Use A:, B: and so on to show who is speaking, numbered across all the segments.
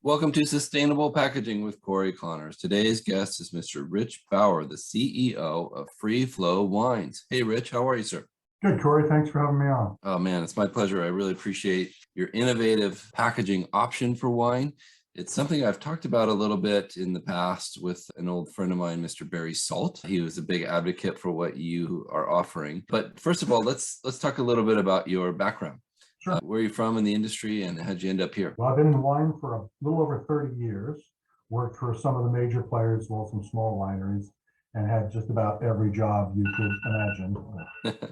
A: Welcome to Sustainable Packaging with Cory Connors. Today's guest is Mr. Rich Bouwer, the CEO of Free Flow Wines. Hey, Rich, how are you, sir?
B: Good, Cory. Thanks for having me on.
A: Oh, man, it's my pleasure. I really appreciate your innovative packaging option for wine. It's something I've talked about a little bit in the past with an old friend of mine, Mr. Barry Salt. He was a big advocate for what you are offering. But first of all, let's talk a little bit about your background.
B: Sure.
A: Where are you from in the industry and how'd you end up here?
B: Well, I've been in wine for a little over 30 years, worked for some of the major players, as well as some small wineries, and had just about every job you could imagine.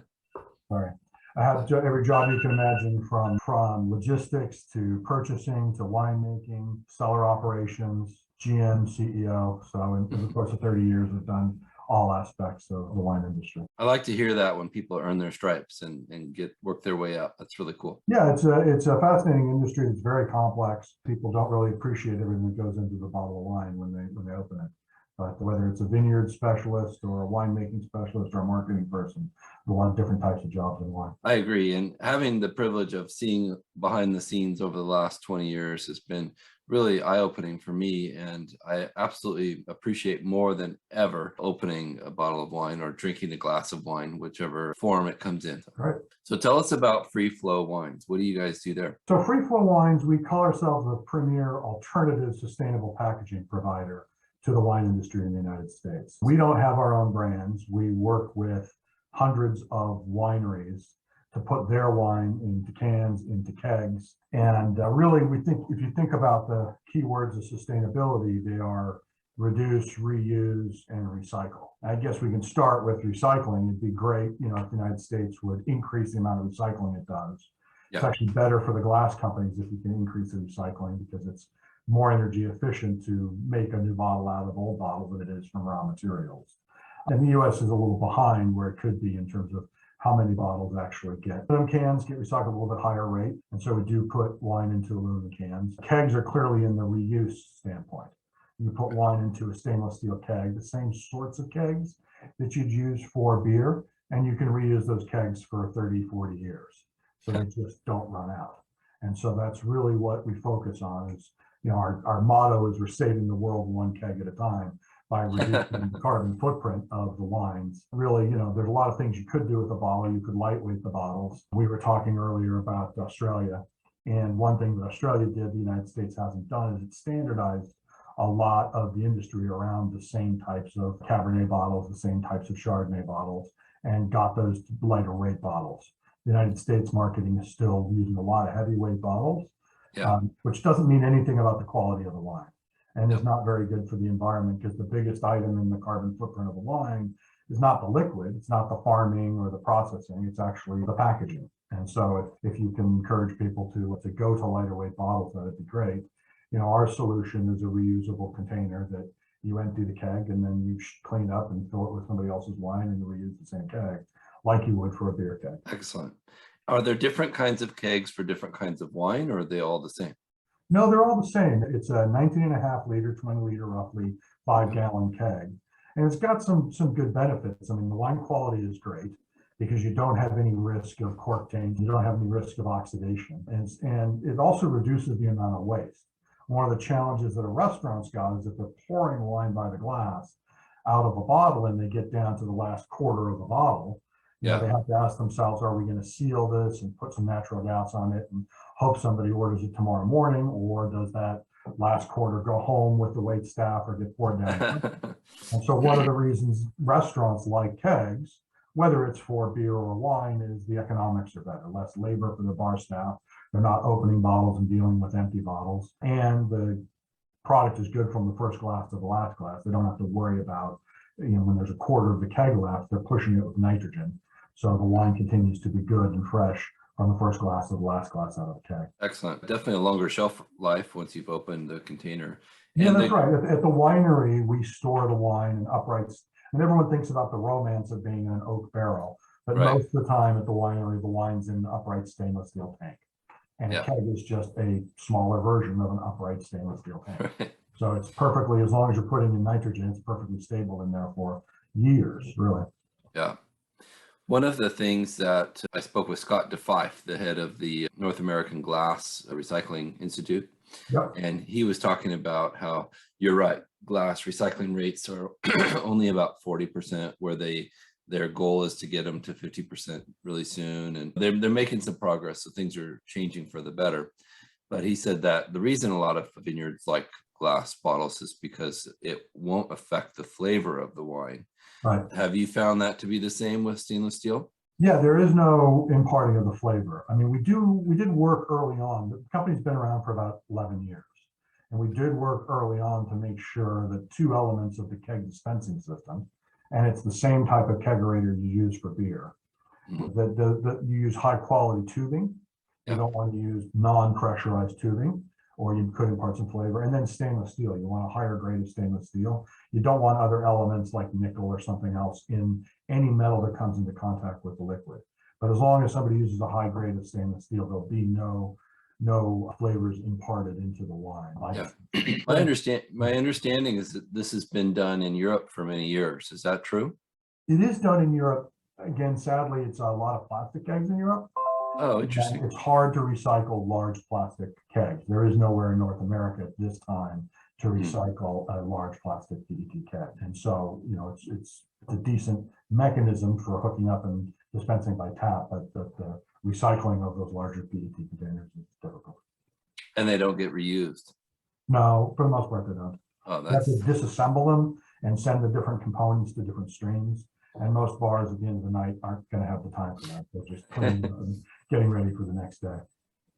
B: Sorry. I had every job you can imagine from logistics to purchasing to winemaking, cellar operations, GM, CEO. So in the course of 30 years, I've done all aspects of the wine industry.
A: I like to hear that when people earn their stripes and work their way up. That's really cool.
B: Yeah, it's a fascinating industry. It's very complex. People don't really appreciate everything that goes into the bottle of wine when they open it. But whether it's a vineyard specialist or a winemaking specialist or a marketing person, there's a lot of different types of jobs in wine.
A: I agree. And having the privilege of seeing behind the scenes over the last 20 years has been really eye-opening for me. And I absolutely appreciate more than ever opening a bottle of wine or drinking a glass of wine, whichever form it comes in.
B: Right.
A: So tell us about Free Flow Wines. What do you guys do there?
B: So Free Flow Wines, we call ourselves a premier alternative sustainable packaging provider to the wine industry in the United States. We don't have our own brands. We work with hundreds of wineries to put their wine into cans, into kegs. And really, we think if you think about the key words of sustainability, they are reduce, reuse, and recycle. I guess we can start with recycling. It'd be great, if the United States would increase the amount of recycling it does.
A: Yeah.
B: It's actually better for the glass companies if you can increase the recycling because it's more energy efficient to make a new bottle out of old bottle than it is from raw materials. And the US is a little behind where it could be in terms of how many bottles actually get. Some cans get recycled a little bit higher rate, and so we do put wine into aluminum cans. Kegs are clearly in the reuse standpoint. You put wine into a stainless steel keg, the same sorts of kegs that you'd use for beer, and you can reuse those kegs for 30, 40 years. So they just don't run out. And so that's really what we focus on is, our motto is we're saving the world one keg at a time by reducing the carbon footprint of the wines. Really, there's a lot of things you could do with the bottle. You could lightweight the bottles. We were talking earlier about Australia, and one thing that Australia did, the United States hasn't done, is it standardized a lot of the industry around the same types of Cabernet bottles, the same types of Chardonnay bottles, and got those lighter weight bottles. The United States marketing is still using a lot of heavyweight bottles, which doesn't mean anything about the quality of the wine. And is not very good for the environment because the biggest item in the carbon footprint of a wine is not the liquid, it's not the farming or the processing, it's actually the packaging. And so if you can encourage people to go to lighter weight bottles, that'd be great. Our solution is a reusable container that you empty the keg and then you clean up and fill it with somebody else's wine and you reuse the same keg like you would for a beer keg.
A: Excellent. Are there different kinds of kegs for different kinds of wine, or are they all the same?
B: No, they're all the same. It's a 19.5 liter, 20 liter, roughly 5-gallon keg. And it's got some good benefits. I mean, the wine quality is great because you don't have any risk of cork taint. You don't have any risk of oxidation. And it also reduces the amount of waste. One of the challenges that a restaurant's got is that they're pouring wine by the glass out of a bottle and they get down to the last quarter of the bottle. They have to ask themselves, are we going to seal this and put some natural gas on it and hope somebody orders it tomorrow morning, or does that last quarter go home with the wait staff or get poured down? And so one of the reasons restaurants like kegs, whether it's for beer or wine, is the economics are better, less labor for the bar staff. They're not opening bottles and dealing with empty bottles. And the product is good from the first glass to the last glass. They don't have to worry about, when there's a quarter of the keg left, they're pushing it with nitrogen. So the wine continues to be good and fresh from the first glass to the last glass out of the keg.
A: Excellent. Definitely a longer shelf life once you've opened the container.
B: Yeah, that's right. At the winery, we store the wine in uprights. And everyone thinks about the romance of being in an oak barrel. But most of the time at the winery, the wine's in an upright stainless steel tank. And a keg is just a smaller version of an upright stainless steel tank. So it's perfectly, as long as you're putting in nitrogen, it's perfectly stable in there for years, really.
A: Yeah. One of the things that I spoke with Scott DeFife, the head of the North American Glass Recycling Institute,
B: Yep.
A: And he was talking about how you're right, glass recycling rates are only about 40%, where their goal is to get them to 50% really soon. And they're making some progress. So things are changing for the better. But he said that the reason a lot of vineyards like glass bottles is because it won't affect the flavor of the wine.
B: Right.
A: Have you found that to be the same with stainless steel?
B: Yeah, there is no imparting of the flavor. I mean, we did work early on. The company's been around for about 11 years. And we did work early on to make sure that two elements of the keg dispensing system, and it's the same type of kegerator you use for beer, that you use high quality tubing. You don't want to use non-pressurized tubing, or you could impart some flavor. And then stainless steel, you want a higher grade of stainless steel. You don't want other elements like nickel or something else in any metal that comes into contact with the liquid. But as long as somebody uses a high grade of stainless steel, there'll be no flavors imparted into the wine.
A: Yeah. My understanding is that this has been done in Europe for many years. Is that true?
B: It is done in Europe. Again, sadly, it's a lot of plastic kegs in Europe.
A: Oh, interesting.
B: And it's hard to recycle large plastic kegs. There is nowhere in North America at this time to recycle a large plastic PET keg. And so, it's a decent mechanism for hooking up and dispensing by tap, but the recycling of those larger PET containers is difficult.
A: And they don't get reused.
B: No, for the most part, they don't.
A: Oh,
B: You have to disassemble them and send the different components to different streams. And most bars at the end of the night aren't going to have the time for that. They're just cleaning up and getting ready for the next day.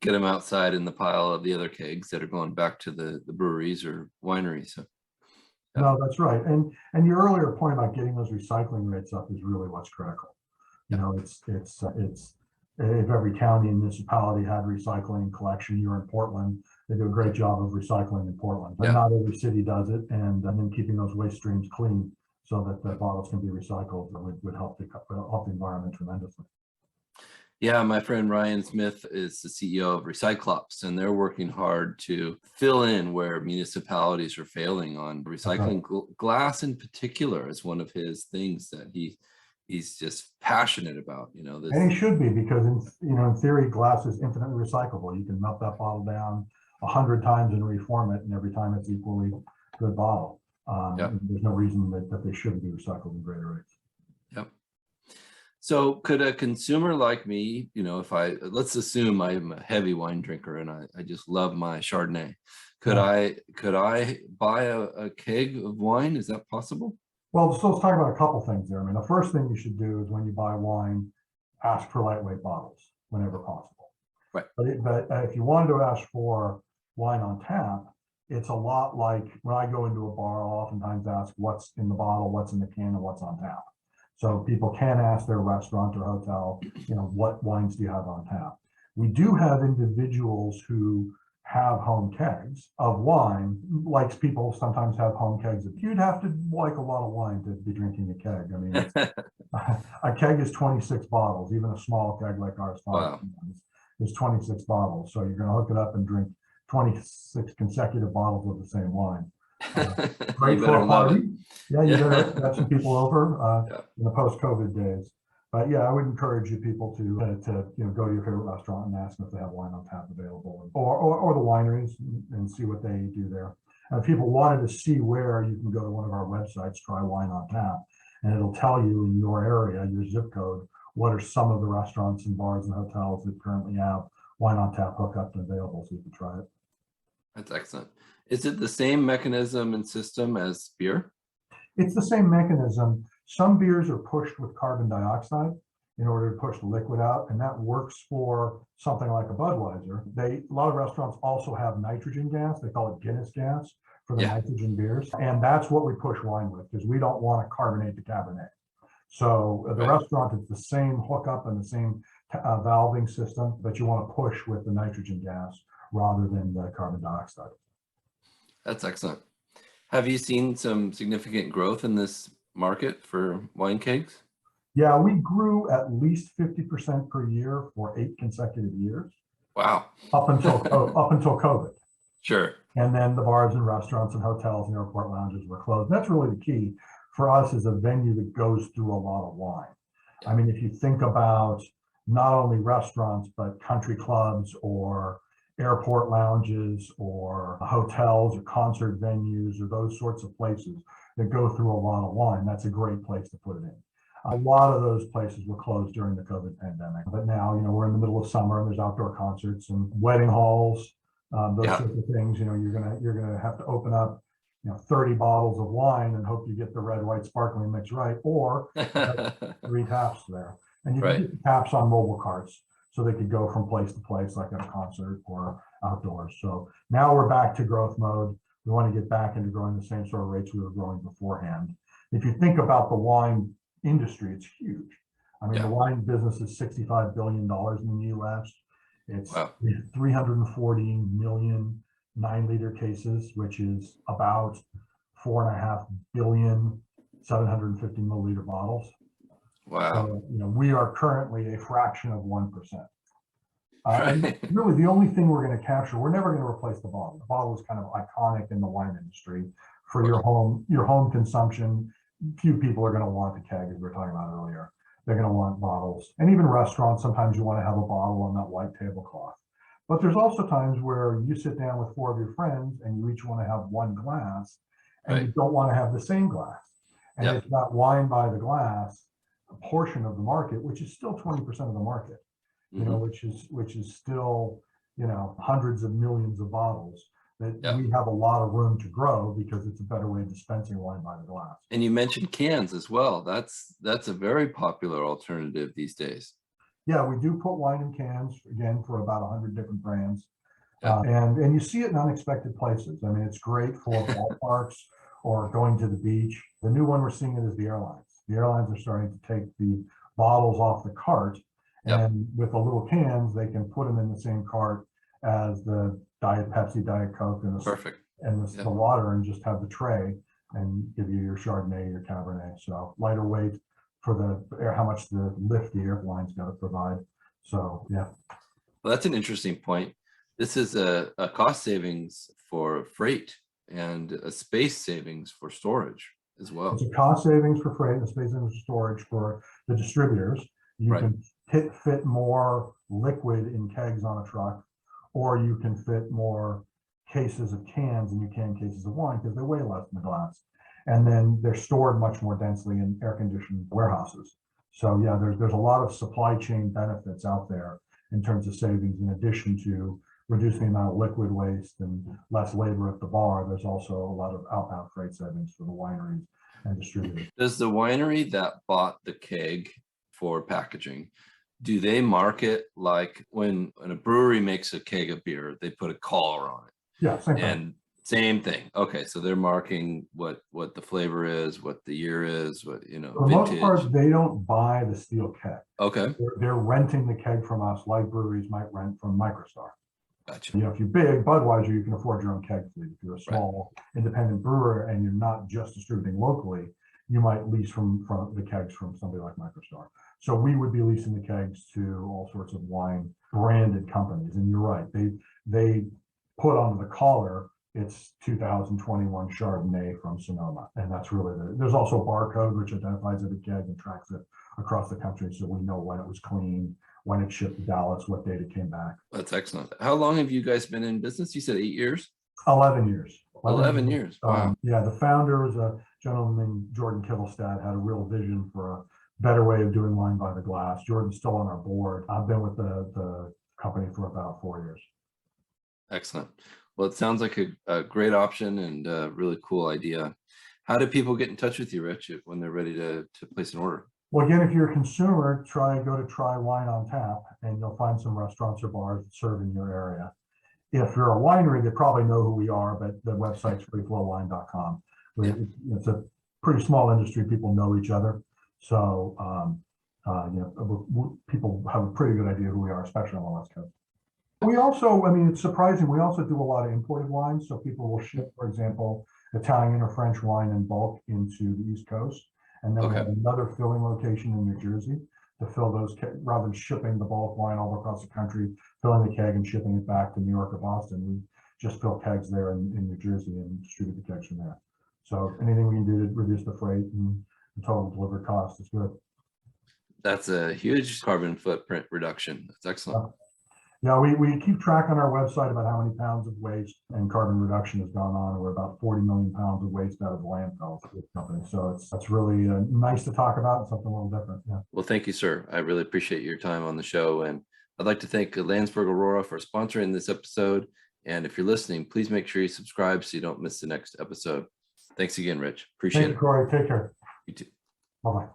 A: Get them outside in the pile of the other kegs that are going back to the breweries or wineries. So,
B: yeah. No, that's right. And your earlier point about getting those recycling rates up is really what's critical. It's if every county and municipality had recycling collection. You're in Portland, they do a great job of recycling in Portland, but not every city does it. And then keeping those waste streams clean so that the bottles can be recycled would help the environment tremendously.
A: Yeah, my friend Ryan Smith is the CEO of Recyclops, and they're working hard to fill in where municipalities are failing on recycling. Glass in particular is one of his things that he's just passionate about.
B: And he should be, because in theory, glass is infinitely recyclable. You can melt that bottle down 100 times and reform it, and every time it's equally good bottle. There's no reason that they shouldn't be recycled in greater rates.
A: Yep. So could a consumer like me, let's assume I'm a heavy wine drinker and I just love my Chardonnay. Could I buy a keg of wine? Is that possible?
B: Well, so let's talk about a couple things there. I mean, the first thing you should do is when you buy wine, ask for lightweight bottles whenever possible.
A: Right.
B: But if you wanted to ask for wine on tap, it's a lot like when I go into a bar, I'll oftentimes ask what's in the bottle, what's in the can, and what's on tap. So people can ask their restaurant or hotel, what wines do you have on tap? We do have individuals who have home kegs of wine, like people sometimes have home kegs. You'd have to like a lot of wine to be drinking a keg. I mean, a keg is 26 bottles. Even a small keg like ours is 26 bottles. So you're going to hook it up and drink 26 consecutive bottles of the same wine. Great for a party. Yeah, you better have some people over in the post-COVID days. But yeah, I would encourage you people to go to your favorite restaurant and ask them if they have wine on tap available, or the wineries, and see what they do there. And if people wanted to see where, you can go to one of our websites, Try Wine on Tap, and it'll tell you in your area, your zip code, what are some of the restaurants and bars and hotels that currently have wine on tap hookup and available, so you can try it.
A: That's excellent. Is it the same mechanism and system as beer?
B: It's the same mechanism. Some beers are pushed with carbon dioxide in order to push the liquid out, and that works for something like a Budweiser. A lot of restaurants also have nitrogen gas. They call it Guinness gas for the nitrogen beers, and that's what we push wine with, because we don't want to carbonate the Cabernet. So the restaurant is the same hookup and the same valving system, but you want to push with the nitrogen gas rather than the carbon dioxide.
A: That's excellent. Have you seen some significant growth in this market for wine kegs?
B: Yeah, we grew at least 50% per year for 8 consecutive years.
A: Wow.
B: Up until COVID.
A: Sure.
B: And then the bars and restaurants and hotels and airport lounges were closed. That's really the key for us, as a venue that goes through a lot of wine. I mean, if you think about not only restaurants, but country clubs or airport lounges or hotels or concert venues or those sorts of places that go through a lot of wine, that's a great place to put it in. A lot of those places were closed during the COVID pandemic, but now, we're in the middle of summer and there's outdoor concerts and wedding halls, those sorts of things. You're gonna have to open up 30 bottles of wine and hope you get the red, white, sparkling mix right, or 3 taps there. And you can get the taps on mobile carts so they could go from place to place, like at a concert or outdoors. So now we're back to growth mode. We want to get back into growing the same sort of rates we were growing beforehand. If you think about the wine industry, it's huge. I mean, the wine business is $65 billion in the US. It's 340 million 9-liter cases, which is about 4.5 billion 750 milliliter bottles.
A: Wow.
B: So, we are currently a fraction of 1%. And really, the only thing we're going to capture, we're never going to replace the bottle. The bottle is kind of iconic in the wine industry for your home consumption. Few people are going to want the keg, as we were talking about earlier. They're going to want bottles. And even restaurants, sometimes you want to have a bottle on that white tablecloth. But there's also times where you sit down with 4 of your friends and you each want to have 1 glass, and you don't want to have the same glass. And it's that wine by the glass a portion of the market, which is still 20% of the market, which is still, hundreds of millions of bottles that we have a lot of room to grow because it's a better way of dispensing wine by the glass. And
A: you mentioned cans as well. That's a very popular alternative these days.
B: Yeah, we do put wine in cans, again, for about 100 different brands. And you see it in unexpected places. I mean, it's great for ballparks or going to the beach. The new one we're seeing it is the airlines. The airlines are starting to take the bottles off the cart, and with the little cans, they can put them in the same cart as the Diet Pepsi, Diet Coke, and the water, and just have the tray and give you your Chardonnay, your Cabernet. So lighter weight for how much the lift the airline's got to provide. So
A: well, that's an interesting point. This is a cost savings for freight and a space savings for storage as well.
B: It's a cost savings for freight and a space savings for storage for the distributors. You can fit more liquid in kegs on a truck, or you can fit more cases of cans and you can cases of wine because they weigh less in the glass. And then they're stored much more densely in air-conditioned warehouses. So yeah, there's a lot of supply chain benefits out there in terms of savings, in addition to reducing the amount of liquid waste and less labor at the bar. There's also a lot of outbound freight savings for the wineries and distributors.
A: Does the winery that bought the keg for packaging, do they market like when a brewery makes a keg of beer, they put a collar on it?
B: Yeah, same thing.
A: Same thing. Okay, so they're marking what the flavor is, what the year is, what
B: For the most part, they don't buy the steel keg.
A: Okay.
B: They're renting the keg from us, like breweries might rent from Microstar.
A: Gotcha.
B: If you're big, Budweiser, you can afford your own keg fleet. If you're a small independent brewer and you're not just distributing locally, you might lease from the kegs from somebody like Microstar. So we would be leasing the kegs to all sorts of wine branded companies. And you're right, they put onto the collar, it's 2021 Chardonnay from Sonoma. And that's really there's also a barcode which identifies every keg and tracks it across the country, so we know when it was clean, when it shipped to Dallas, what date it came back.
A: That's excellent. How long have you guys been in business? You said 8 years?
B: 11 years.
A: 11 years. Wow.
B: Yeah, the founder was a gentleman named Jordan Kittelstad, had a real vision for a better way of doing wine by the glass. Jordan's still on our board. I've been with the company for about 4 years.
A: Excellent. Well, it sounds like a great option and a really cool idea. How do people get in touch with you, Rich, when they're ready to place an order?
B: Well, again, if you're a consumer, go to Try Wine on Tap, and you'll find some restaurants or bars that serve in your area. If you're a winery, they probably know who we are, but the website's freeflowwine.com. It's a pretty small industry. People know each other. So, people have a pretty good idea who we are, especially on the West Coast. We also, it's surprising, we also do a lot of imported wines. So people will ship, for example, Italian or French wine in bulk into the East Coast. And then we have another filling location in New Jersey to fill those, rather than shipping the bulk wine all across the country, filling the keg and shipping it back to New York or Boston. We just fill kegs there in New Jersey and distribute the kegs from there. So anything we can do to reduce the freight and the total delivered cost is good.
A: That's a huge carbon footprint reduction. That's excellent.
B: Yeah, we keep track on our website about how many pounds of waste and carbon reduction has gone on. We're about 40 million pounds of waste out of the landfills for this company. So that's really nice to talk about and something a little different. Yeah.
A: Well, thank you, sir. I really appreciate your time on the show. And I'd like to thank Landsberg Aurora for sponsoring this episode. And if you're listening, please make sure you subscribe so you don't miss the next episode. Thanks again, Rich. Appreciate
B: Thank you, Cory. Take care.
A: You too.
B: Bye-bye.